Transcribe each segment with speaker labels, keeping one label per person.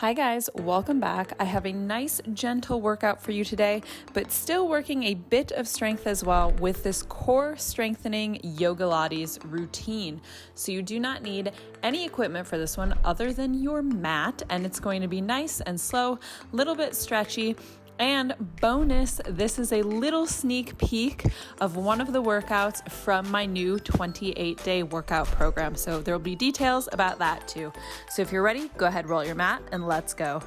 Speaker 1: Hi guys, welcome back. I have a nice gentle workout for you today, but still working a bit of strength as well with this Core-Strengthening Yogalates routine. So you do not need any equipment for this one other than your mat, and it's going to be nice and slow, a little bit stretchy. And bonus, this is a little sneak peek of one of the workouts from my new 28-day workout program. So there will be details about that too. So if you're ready, go ahead, roll your mat, and let's go.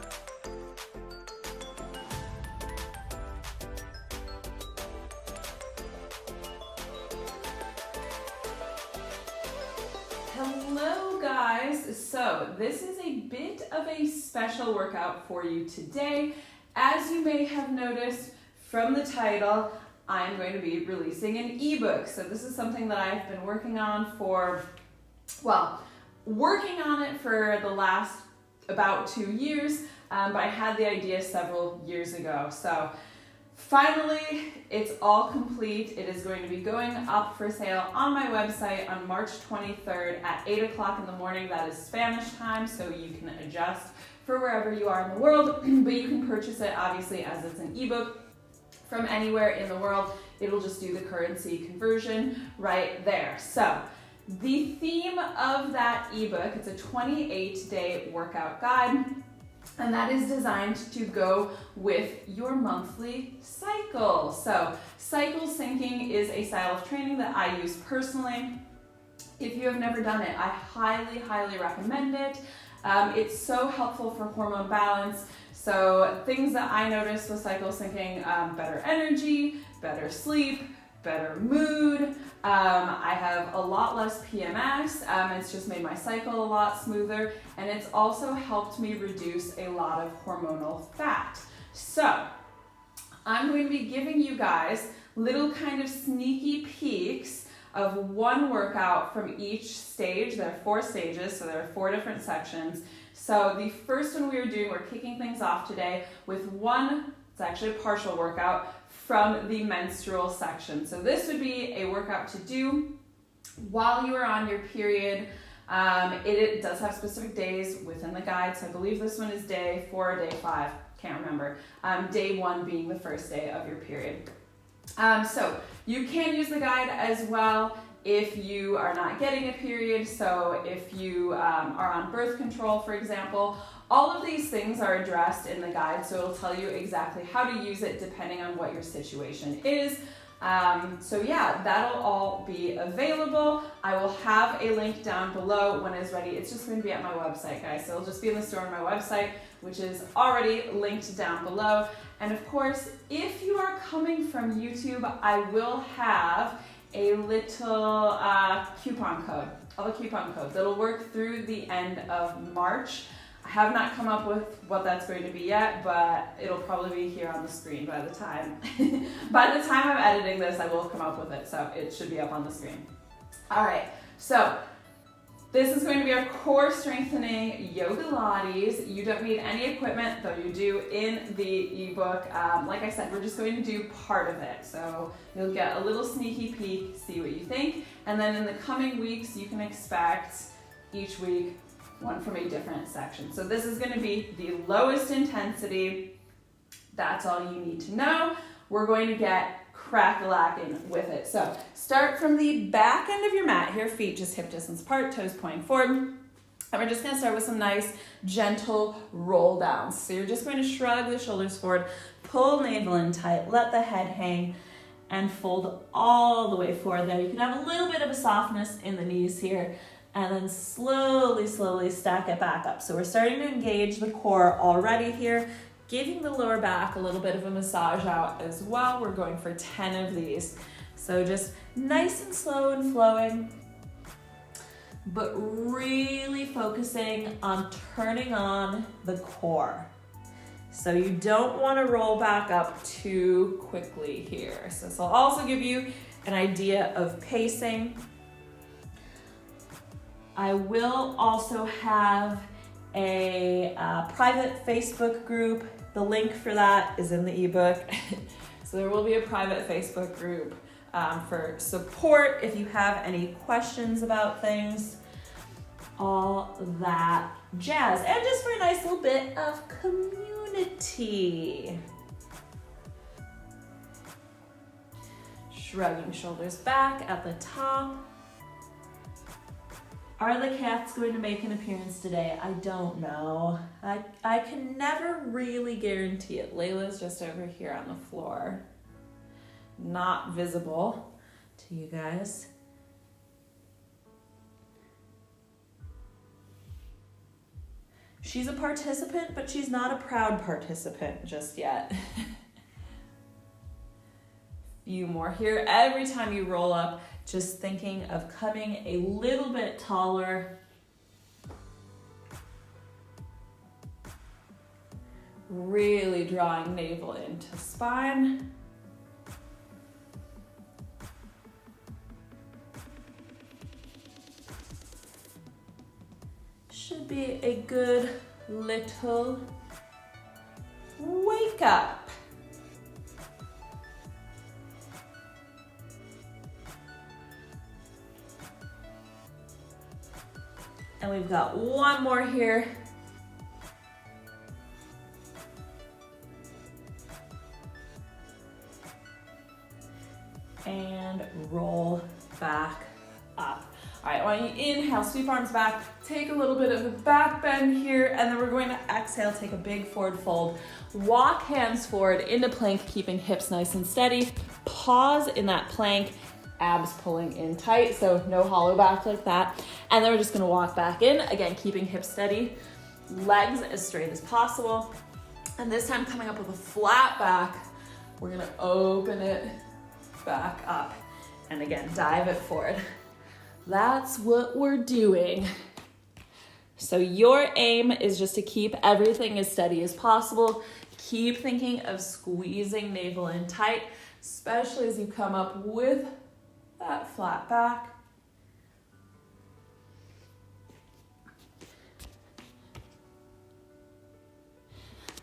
Speaker 1: Hello guys. So this is a bit of a special workout for you today. As you may have noticed from the title, I'm going to be releasing an ebook. So this is something that I've been working on for the last about 2 years, but I had the idea several years ago. So finally, it's all complete. It is going to be going up for sale on my website on March 23rd at 8 o'clock in the morning. That is Spanish time, so you can adjust for wherever you are in the world, but you can purchase it obviously as it's an ebook from anywhere in the world. It'll just do the currency conversion right there. So the theme of that ebook, it's a 28-day workout guide, and that is designed to go with your monthly cycle. So cycle syncing is a style of training that I use personally. If you have never done it, I highly, highly recommend it. It's so helpful for hormone balance. So things that I noticed with cycle syncing, better energy, better sleep, better mood. I have a lot less PMS. It's just made my cycle a lot smoother, and it's also helped me reduce a lot of hormonal fat. So I'm going to be giving you guys little kind of sneaky peeks of one workout from each stage. There are 4 stages, so there are 4 different sections. So the first one we're kicking things off today with it's actually a partial workout from the menstrual section. So this would be a workout to do while you are on your period. It does have specific days within the guide, so I believe this one is day 4 or day 5, can't remember. Day 1 being the first day of your period. So you can use the guide as well if you are not getting a period. So if you are on birth control, for example, all of these things are addressed in the guide. So it'll tell you exactly how to use it depending on what your situation is. So yeah, that'll all be available. I will have a link down below when it's ready. It's just going to be at my website, guys. So it'll just be in the store on my website, which is already linked down below. And of course, if you are coming from YouTube, I will have a little coupon code. I'll have a coupon code that'll work through the end of March. I have not come up with what that's going to be yet, but it'll probably be here on the screen by the time. By the time I'm editing this, I will have come up with it, so it should be up on the screen. All right, so this is going to be our Core-Strengthening Yogalates. You don't need any equipment, though you do in the ebook. Like I said, we're just going to do part of it. So you'll get a little sneaky peek, see what you think. And then in the coming weeks, you can expect each week one from a different section. So this is going to be the lowest intensity. That's all you need to know. We're going to get crack-a-lacking with it. So start from the back end of your mat here, feet just hip distance apart, toes pointing forward. And we're just going to start with some nice, gentle roll downs. So you're just going to shrug the shoulders forward, pull navel in tight, let the head hang, and fold all the way forward there. You can have a little bit of a softness in the knees here, and then slowly, slowly stack it back up. So we're starting to engage the core already here, giving the lower back a little bit of a massage out as well. We're going for 10 of these. So just nice and slow and flowing, but really focusing on turning on the core. So you don't want to roll back up too quickly here. So this will also give you an idea of pacing. I will also have a private Facebook group. The link for that is in the ebook. So there will be a private Facebook group for support if you have any questions about things, all that
Speaker 2: jazz, and just for a nice little bit of community. Shrugging shoulders back at the top. Are the cats going to make an appearance today? I don't know. I can never really guarantee it. Layla's just over here on the floor. Not visible to you guys. She's a participant, but she's not a proud participant just yet. Few more here. Every time you roll up, just thinking of coming a little bit taller. Really drawing navel into spine. Should be a good little wake up. And we've got one more here. And roll back up. All right, I want you to inhale, sweep arms back, take a little bit of a back bend here, and then we're going to exhale, take a big forward fold. Walk hands forward into plank, keeping hips nice and steady. Pause in that plank, abs pulling in tight, so no hollow back like that. And then we're just gonna walk back in, again, keeping hips steady, legs as straight as possible. And this time coming up with a flat back, we're gonna open it back up. And again, dive it forward. That's what we're doing. So your aim is just to keep everything as steady as possible. Keep thinking of squeezing navel in tight, especially as you come up with that flat back.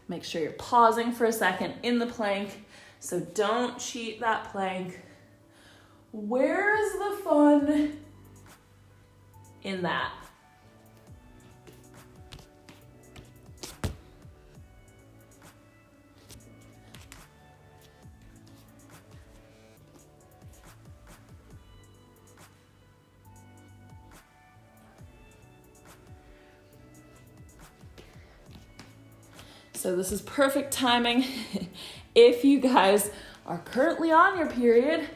Speaker 2: Make sure you're pausing for a second in the plank, so don't cheat that plank. Where's the fun in that? So this is perfect timing. If you guys are currently on your period,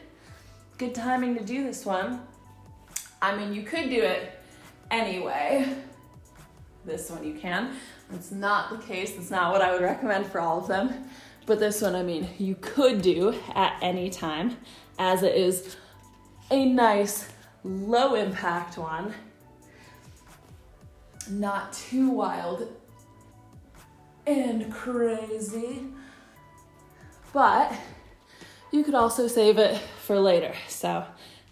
Speaker 2: good timing to do this one. I mean, you could do it anyway. This one you can. That's not the case. That's not what I would recommend for all of them. But this one, I mean, you could do at any time, as it is a nice low impact one. Not too wild and crazy, but you could also save it for later. So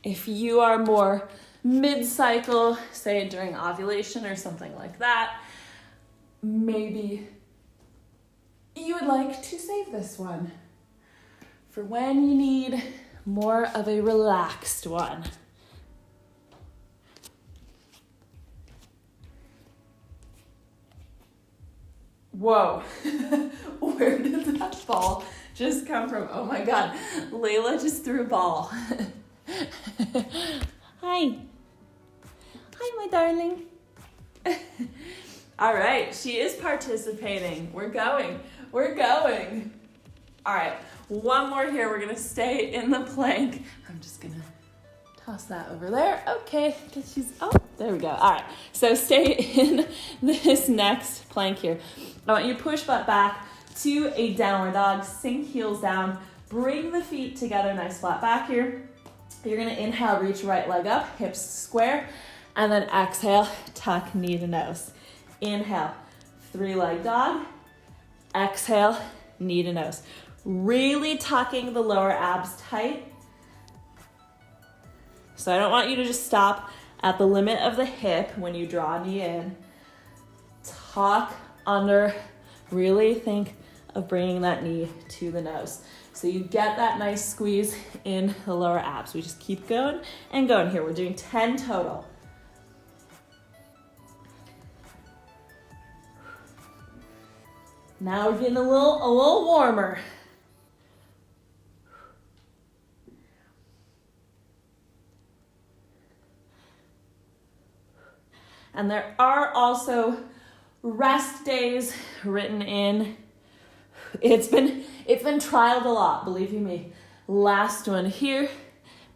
Speaker 2: if you are more mid-cycle, say during ovulation or something like that, maybe you would like to save this one for when you need more of a relaxed one. Whoa, where did that ball just come from? Oh my God, Layla just threw a ball. Hi. Hi, my darling. All right, she is participating. We're going. All right, one more here. We're gonna stay in the plank. I'm just gonna toss that over there. Okay, there we go. All right, so stay in this next plank here. I want you to push butt back to a downward dog, sink heels down, bring the feet together, nice flat back here. You're gonna inhale, reach right leg up, hips square, and then exhale, tuck knee to nose. Inhale, 3-leg dog, exhale, knee to nose. Really tucking the lower abs tight. So I don't want you to just stop at the limit of the hip when you draw knee in. Tuck under, really think of bringing that knee to the nose. So you get that nice squeeze in the lower abs. We just keep going and going here. We're doing 10 total. Now we're getting a little warmer. And there are also rest days written in. It's been trialed a lot, believe you me. Last one here.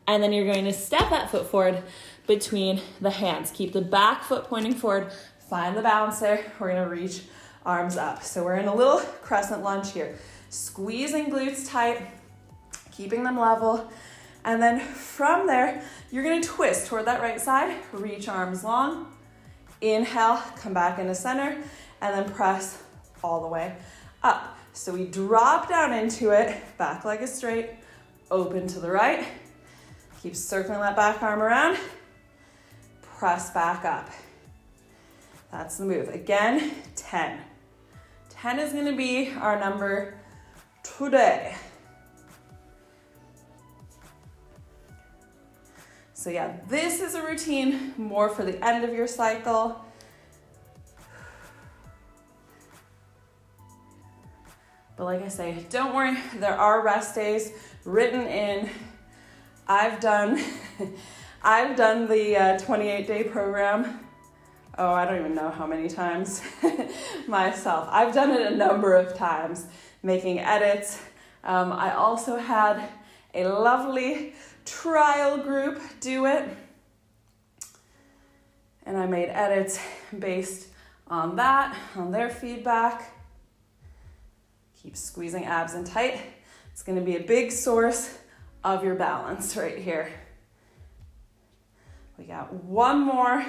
Speaker 2: And then you're going to step that foot forward between the hands. Keep the back foot pointing forward. Find the balance there. We're going to reach arms up. So we're in a little crescent lunge here. Squeezing glutes tight, keeping them level. And then from there, you're going to twist toward that right side. Reach arms long. Inhale, come back into center, and then press all the way up. So we drop down into it, back leg is straight, open to the right. Keep circling that back arm around, press back up. That's the move. Again, 10. 10 is gonna be our number today. So yeah, this is a routine more for the end of your cycle. But like I say, don't worry, there are rest days written in. I've done the 28-day program. Oh, I don't even know how many times myself. I've done it a number of times, making edits. I also had a lovely trial group do it, and I made edits based on that, on their feedback. Keep squeezing abs in tight. It's going to be a big source of your balance right here. We got one more.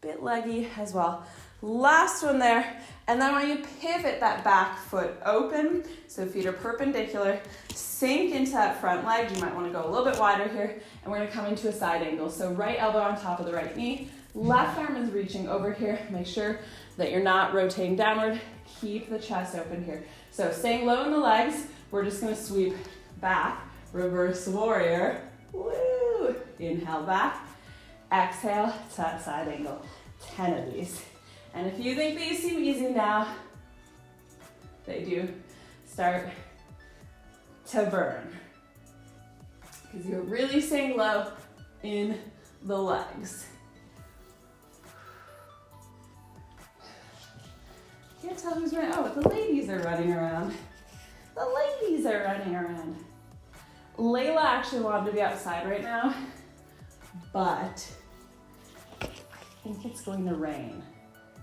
Speaker 2: Bit leggy as well. Last one there. And then when you pivot that back foot open, so feet are perpendicular, sink into that front leg. You might want to go a little bit wider here. And we're going to come into a side angle. So right elbow on top of the right knee. Left arm is reaching over here. Make sure that you're not rotating downward. Keep the chest open here. So staying low in the legs. We're just going to sweep back. Reverse warrior. Woo! Inhale back. Exhale to that side angle. 10 of these. And if you think these seem easy now, they do start to burn. Because you're really staying low in the legs. Can't tell who's running. Oh, the ladies are running around. The ladies are running around. Layla actually wanted to be outside right now, but I think it's going to rain.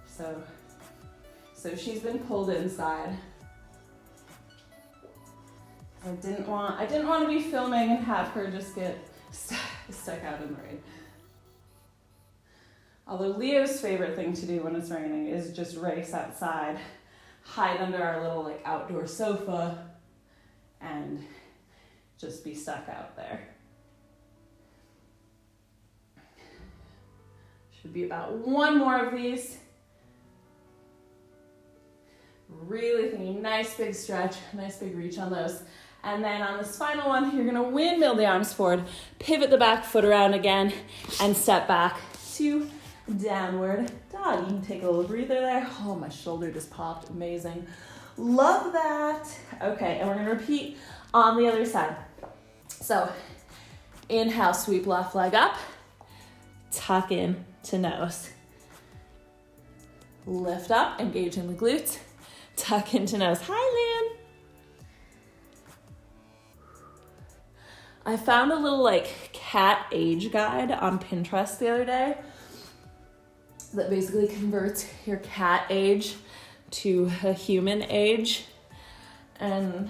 Speaker 2: So she's been pulled inside. I didn't want to be filming and have her just get stuck out in the rain. Although Leo's favorite thing to do when it's raining is just race outside, hide under our little outdoor sofa, and just be stuck out there. Should be about one more of these. Really thinking nice big stretch, nice big reach on those. And then on this final one, you're gonna windmill the arms forward, pivot the back foot around again, and step back to downward dog. You can take a little breather there. Oh, my shoulder just popped, amazing. Love that. Okay, and we're gonna repeat on the other side. So inhale, sweep left leg up, tuck in to nose. Lift up, engaging the glutes. Tuck into nose. Hi, Lan. I found a little cat age guide on Pinterest the other day that basically converts your cat age to a human age, and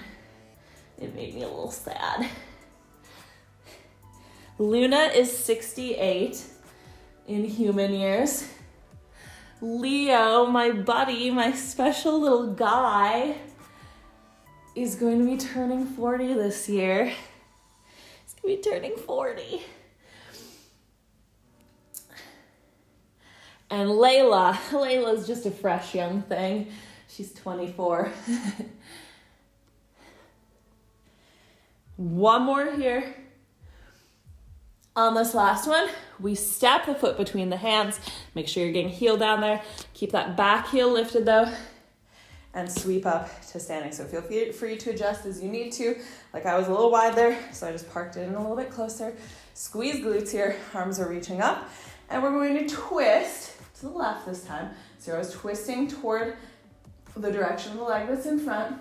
Speaker 2: it made me a little sad. Luna is 68 in human years. Leo, my buddy, my special little guy, is going to be turning 40 this year. He's going to be turning 40. And Layla's just a fresh young thing. She's 24. One more here. On this last one, we step the foot between the hands. Make sure you're getting heel down there. Keep that back heel lifted though, and sweep up to standing. So feel free to adjust as you need to. Like I was a little wide there, so I just parked it in a little bit closer. Squeeze glutes here, arms are reaching up, and we're going to twist to the left this time. So I was twisting toward the direction of the leg that's in front.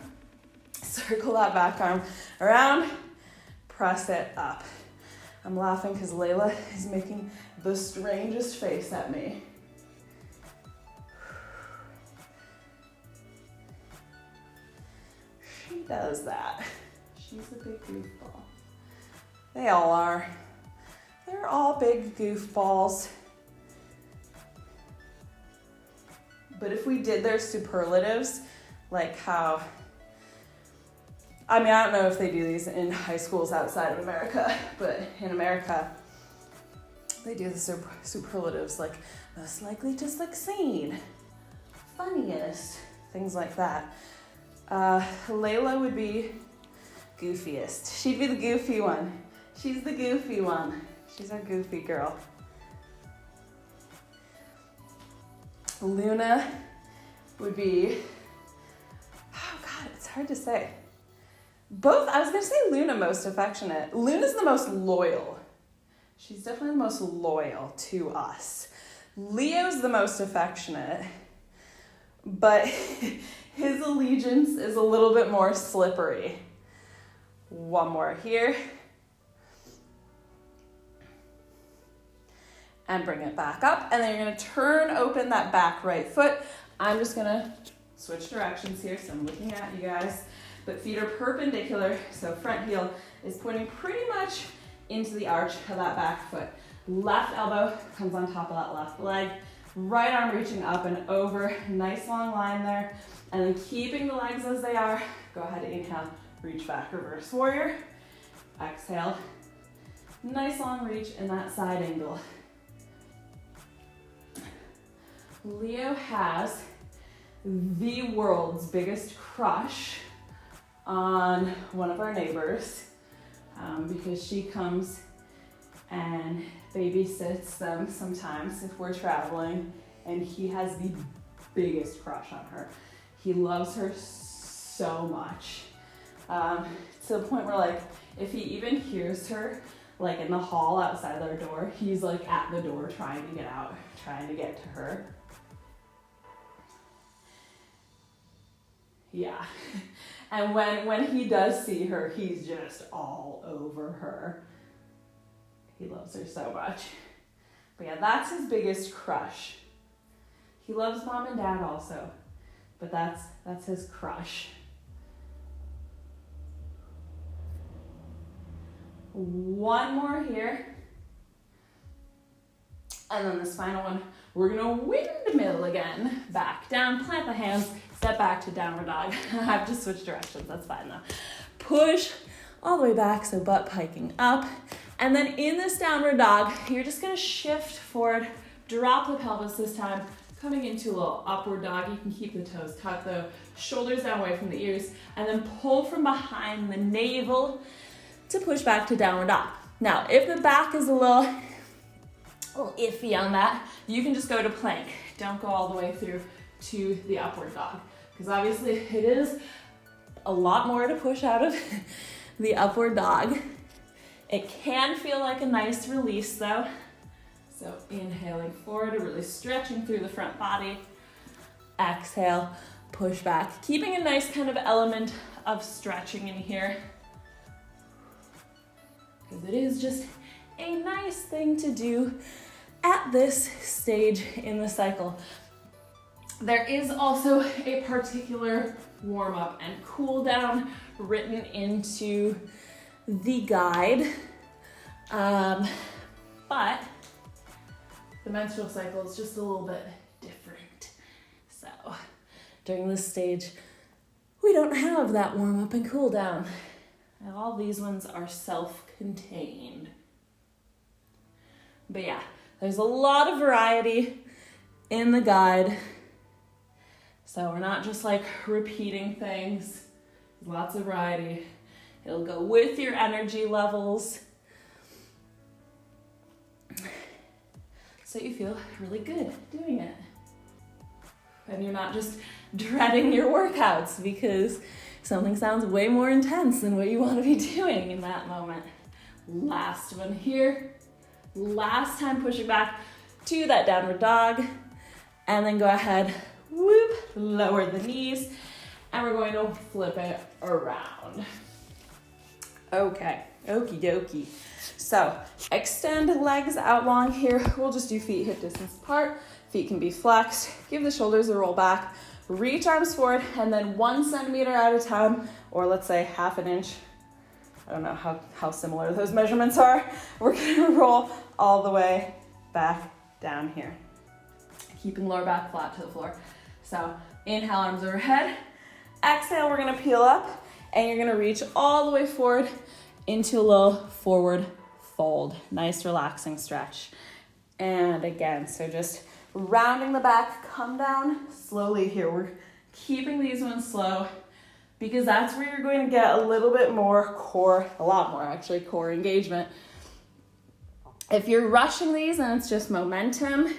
Speaker 2: Circle that back arm around, press it up. I'm laughing because Layla is making the strangest face at me. She does that. She's a big goofball. They all are. They're all big goofballs. But if we did their superlatives, like how, I mean, I don't know if they do these in high schools outside of America, but in America, they do the superlatives like most likely to succeed, funniest, things like that. Layla would be goofiest. She'd be the goofy one. She's the goofy one. She's our goofy girl. Luna would be, oh God, it's hard to say. Both, I was gonna say Luna most affectionate. Luna's the most loyal. She's definitely the most loyal to us. Leo's the most affectionate, but his allegiance is a little bit more slippery. One more here. And bring it back up, and then you're gonna turn open that back right foot. I'm just gonna switch directions here, so I'm looking at you guys. But feet are perpendicular, so front heel is pointing pretty much into the arch of that back foot. Left elbow comes on top of that left leg. Right arm reaching up and over. Nice long line there. And then keeping the legs as they are. Go ahead and inhale, reach back, reverse warrior. Exhale. Nice long reach in that side angle. Leo has the world's biggest crush on one of our neighbors because she comes and babysits them sometimes if we're traveling, and he has the biggest crush on her. He loves her so much to the point where, like, if he even hears her like in the hall outside their door, he's like at the door trying to get out, trying to get to her. Yeah. And when he does see her, he's just all over her. He loves her so much. But yeah, that's his biggest crush. He loves mom and dad also, but that's his crush. One more here. And then this final one, we're gonna windmill again. Back down, plant the hands, step back to downward dog. I have to switch directions, that's fine though. Push all the way back, so butt hiking up. And then in this downward dog, you're just gonna shift forward, drop the pelvis this time, coming into a little upward dog. You can keep the toes tucked though, shoulders down away from the ears, and then pull from behind the navel to push back to downward dog. Now, if the back is a little iffy on that, you can just go to plank. Don't go all the way through to the upward dog, because obviously it is a lot more to push out of the upward dog. It can feel like a nice release though. So inhaling forward, really stretching through the front body. Exhale, push back, keeping a nice kind of element of stretching in here, because it is just a nice thing to do at this stage in the cycle. There is also a particular warm-up and cool down written into the guide, but the menstrual cycle is just a little bit different. So during this stage, we don't have that warm-up and cool down. And all these ones are self-contained. But yeah, there's a lot of variety in the guide. So we're not just like repeating things. There's lots of variety. It'll go with your energy levels. so you feel really good doing it. And you're not just dreading your workouts because something sounds way more intense than what you want to be doing in that moment. Last one here. Last time pushing back to that downward dog. And then go ahead, whoop, lower the knees. And we're going to flip it around. Okay, okie dokie. So extend legs out long here. We'll just do feet hip distance apart. Feet can be flexed. Give the shoulders a roll back. Reach arms forward, and then 1 centimeter at a time, or let's say half an inch. I don't know how similar those measurements are. We're gonna roll all the way back down here. Keeping lower back flat to the floor. So inhale, arms overhead. Exhale, we're gonna peel up, and you're gonna reach all the way forward into a little forward fold. Nice relaxing stretch. And again, so just rounding the back, come down slowly here. We're keeping these ones slow because that's where you're going to get a little bit more core, a lot more actually, core engagement. If you're rushing these and it's just momentum,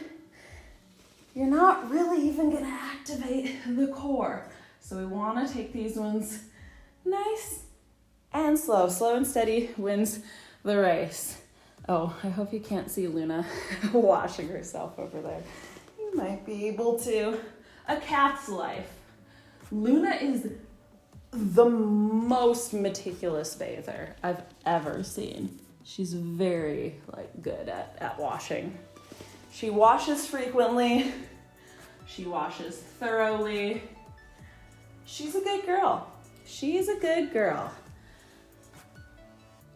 Speaker 2: you're not really even going to activate the core. So we want to take these ones nice and slow. Slow and steady wins the race. Oh, I hope you can't see Luna washing herself over there. You might be able to. A cat's life. Luna is the most meticulous bather I've ever seen. She's very good at washing. She washes frequently. She washes thoroughly. She's a good girl. She's a good girl.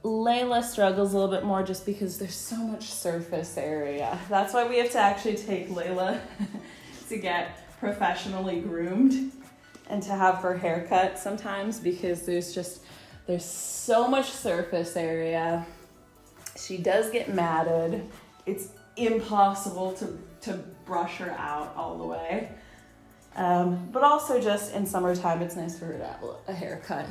Speaker 2: Layla struggles a little bit more just because there's so much surface area. That's why we have to actually take Layla to get professionally groomed and to have her hair cut sometimes because there's so much surface area. She does get matted. It's impossible to brush her out all the way. But also just in summertime, it's nice for her to have a haircut.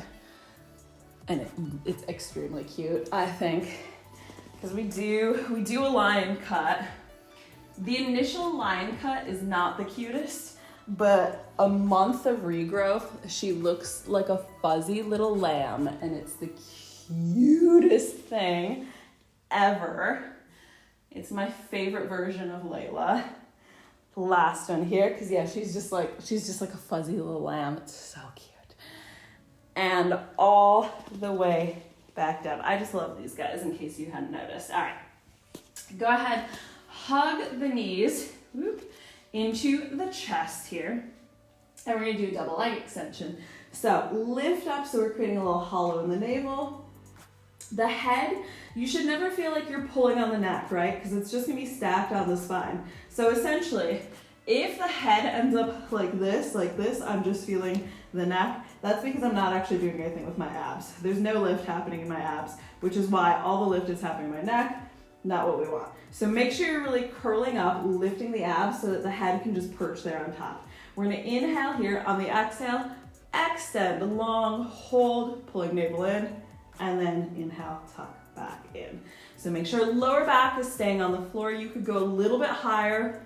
Speaker 2: And it's extremely cute, I think, because we do a line cut. The initial line cut is not the cutest, but a month of regrowth, she looks like a fuzzy little lamb, and it's the cutest thing ever. It's my favorite version of Layla. Last one here, because yeah, she's just like a fuzzy little lamb. It's so cute. And all the way back down. I just love these guys in case you hadn't noticed. All right, go ahead, hug the knees into the chest here. And we're gonna do a double leg extension. So lift up, so we're creating a little hollow in the navel. The head, you should never feel like you're pulling on the neck, right? Because it's just gonna be stacked on the spine. So essentially, if the head ends up like this, I'm just feeling the neck. That's because I'm not actually doing anything with my abs. There's no lift happening in my abs, which is why all the lift is happening in my neck, not what we want. So make sure you're really curling up, lifting the abs so that the head can just perch there on top. We're gonna inhale here. On the exhale, extend, long, hold, pulling navel in, and then inhale, tuck back in. So make sure lower back is staying on the floor. You could go a little bit higher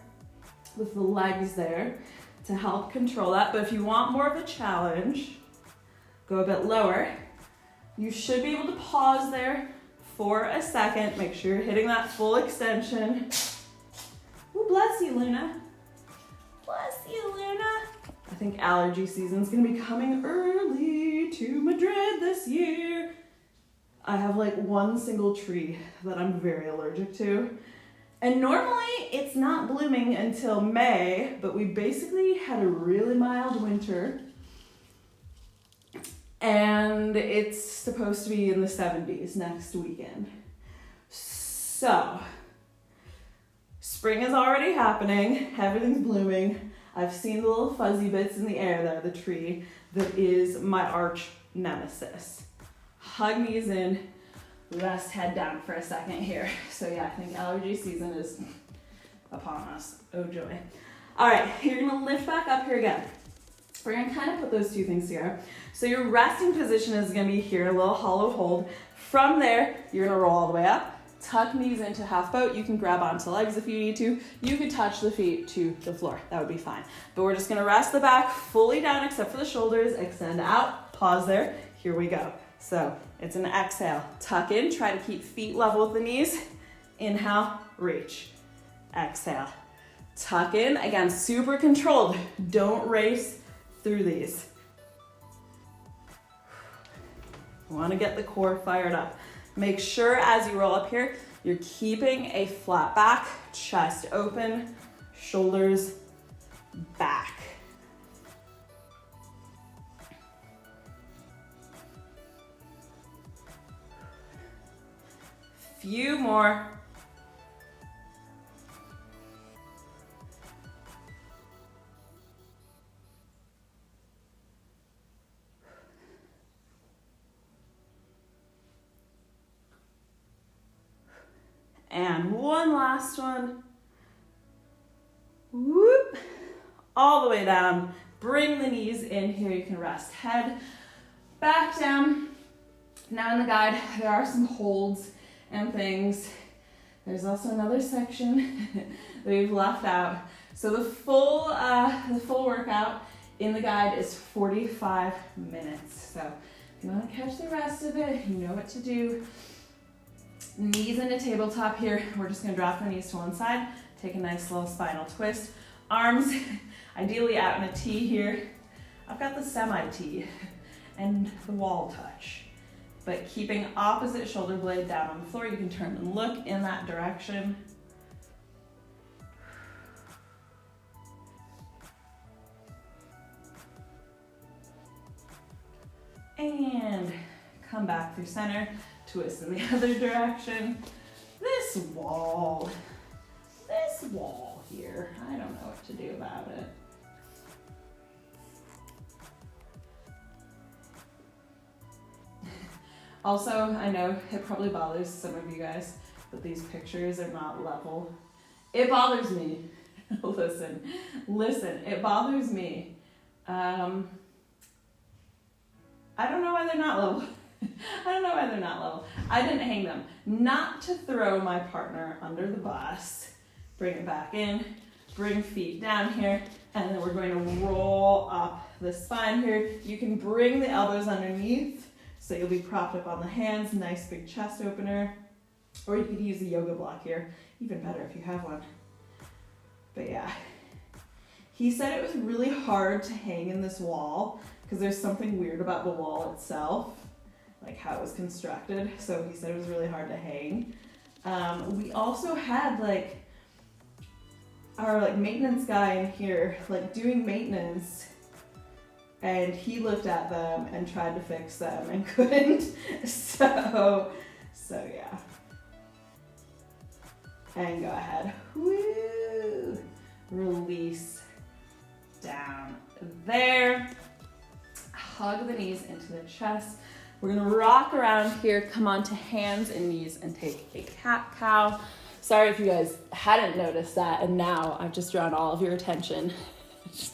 Speaker 2: with the legs there to help control that. But if you want more of a challenge, go a bit lower. You should be able to pause there for a second. Make sure you're hitting that full extension. Ooh, bless you, Luna. Bless you, Luna. I think allergy season's gonna be coming early to Madrid this year. I have one single tree that I'm very allergic to. And normally it's not blooming until May, but we basically had a really mild winter. And it's supposed to be in the 70s next weekend. So, spring is already happening. Everything's blooming. I've seen the little fuzzy bits in the air there, the tree that is my arch nemesis. Hug knees in, rest head down for a second here. So yeah, I think allergy season is upon us. Oh joy. All right, you're gonna lift back up here again. We're gonna kind of put those two things together. So your resting position is gonna be here, a little hollow hold. From there, you're gonna roll all the way up, Tuck knees into half boat. You can grab onto legs if you need to. You can touch the feet to the floor. That would be fine. But we're just gonna rest the back fully down except for the shoulders. Extend out, pause there. Here we go. So it's an exhale. Tuck in, try to keep feet level with the knees. Inhale, reach. Exhale. Tuck in, again, super controlled. Don't race through these. You wanna get the core fired up. Make sure as you roll up here, you're keeping a flat back, chest open, shoulders back. Few more. And one last one. Whoop. All the way down. Bring the knees in here. You can rest head back down. Now in the guide, there are some holds and things. There's also another section that we've left out. So the full workout in the guide is 45 minutes. So if you want to catch the rest of it, you know what to do. Knees into tabletop here. We're just gonna drop the knees to one side. Take a nice little spinal twist. Arms, ideally out in a T here. I've got the semi-T and the wall touch. But keeping opposite shoulder blade down on the floor, you can turn and look in that direction. And come back through center. Twist in the other direction. This wall here, I don't know what to do about it. Also, I know it probably bothers some of you guys that these pictures are not level. It bothers me. Listen, it bothers me. I don't know why they're not level. I didn't hang them. Not to throw my partner under the bus. Bring it back in. Bring feet down here. And then we're going to roll up the spine here. You can bring the elbows underneath. So you'll be propped up on the hands. Nice big chest opener. Or you could use a yoga block here. Even better if you have one. But yeah. He said it was really hard to hang in this wall because there's something weird about the wall itself. Like how it was constructed. So he said it was really hard to hang. We also had our maintenance guy in here doing maintenance, and he looked at them and tried to fix them and couldn't. So yeah. And go ahead. Woo! Release down there. Hug the knees into the chest. We're gonna rock around here, come onto hands and knees and take a cat-cow. Sorry if you guys hadn't noticed that, and now I've just drawn all of your attention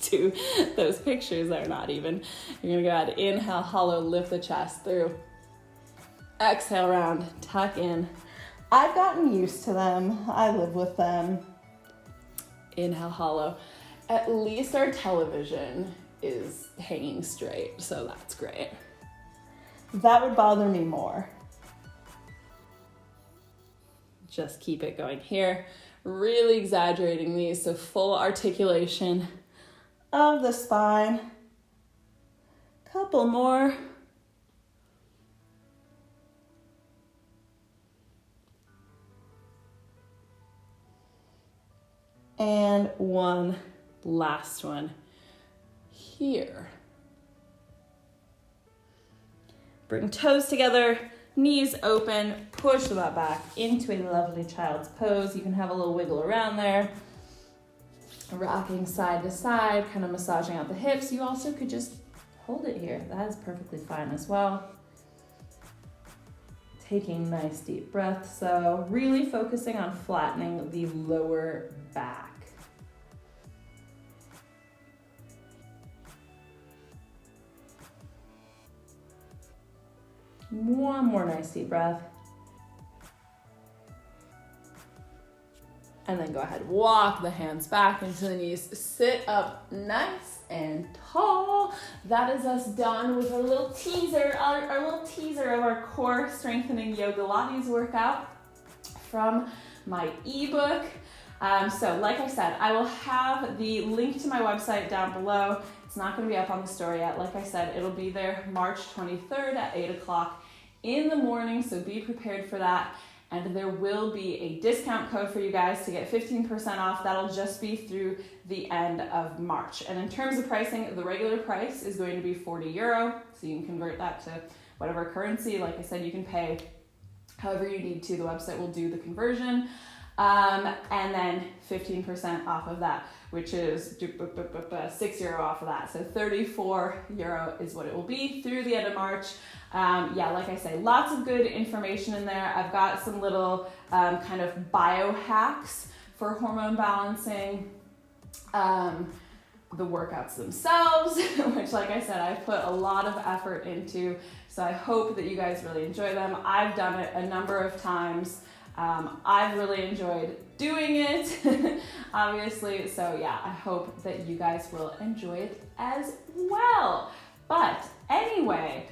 Speaker 2: to those pictures that are not even. You're gonna go ahead, inhale, hollow, lift the chest through. Exhale, round, tuck in. I've gotten used to them. I live with them. Inhale, hollow. At least our television is hanging straight, so that's great. That would bother me more. Just keep it going here. Really exaggerating these, so full articulation of the spine. Couple more. And one last one here. Bring toes together, knees open, push the butt back into a lovely child's pose. You can have a little wiggle around there. Rocking side to side, kind of massaging out the hips. You also could just hold it here. That is perfectly fine as well. Taking nice deep breaths, so really focusing on flattening the lower back. One more nice deep breath. go ahead, walk the hands back into the knees, sit up nice and tall. That is us done with our little teaser, our little teaser of our Core-Strengthening Yogalates workout from my ebook. So like I said, I will have the link to my website down below. It's not going to be up on the story yet. Like I said, it'll be there March 23rd at 8 o'clock in the morning, so be prepared for that. And there will be a discount code for you guys to get 15% off. That'll just be through the end of March. And in terms of pricing, the regular price is going to be €40, so you can convert that to whatever currency. Like I said, you can pay however you need to. The website will do the conversion. And then 15% off of that, which is €6 off of that. So €34 is what it will be through the end of March. Yeah, like I say, lots of good information in there. I've got some little kind of biohacks for hormone balancing. The workouts themselves, which like I said, I've put a lot of effort into. So I hope that you guys really enjoy them. I've done it a number of times. I've really enjoyed doing it, obviously. So yeah, I hope that you guys will enjoy it as well. But anyway,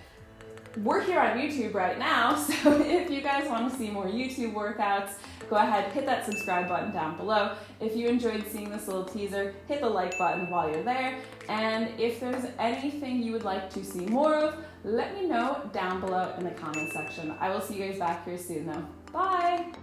Speaker 2: we're here on YouTube right now, so if you guys want to see more YouTube workouts, go ahead, hit that subscribe button down below. If you enjoyed seeing this little teaser, hit the like button while you're there. And if there's anything you would like to see more of, let me know down below in the comment section. I will see you guys back here soon though. Bye!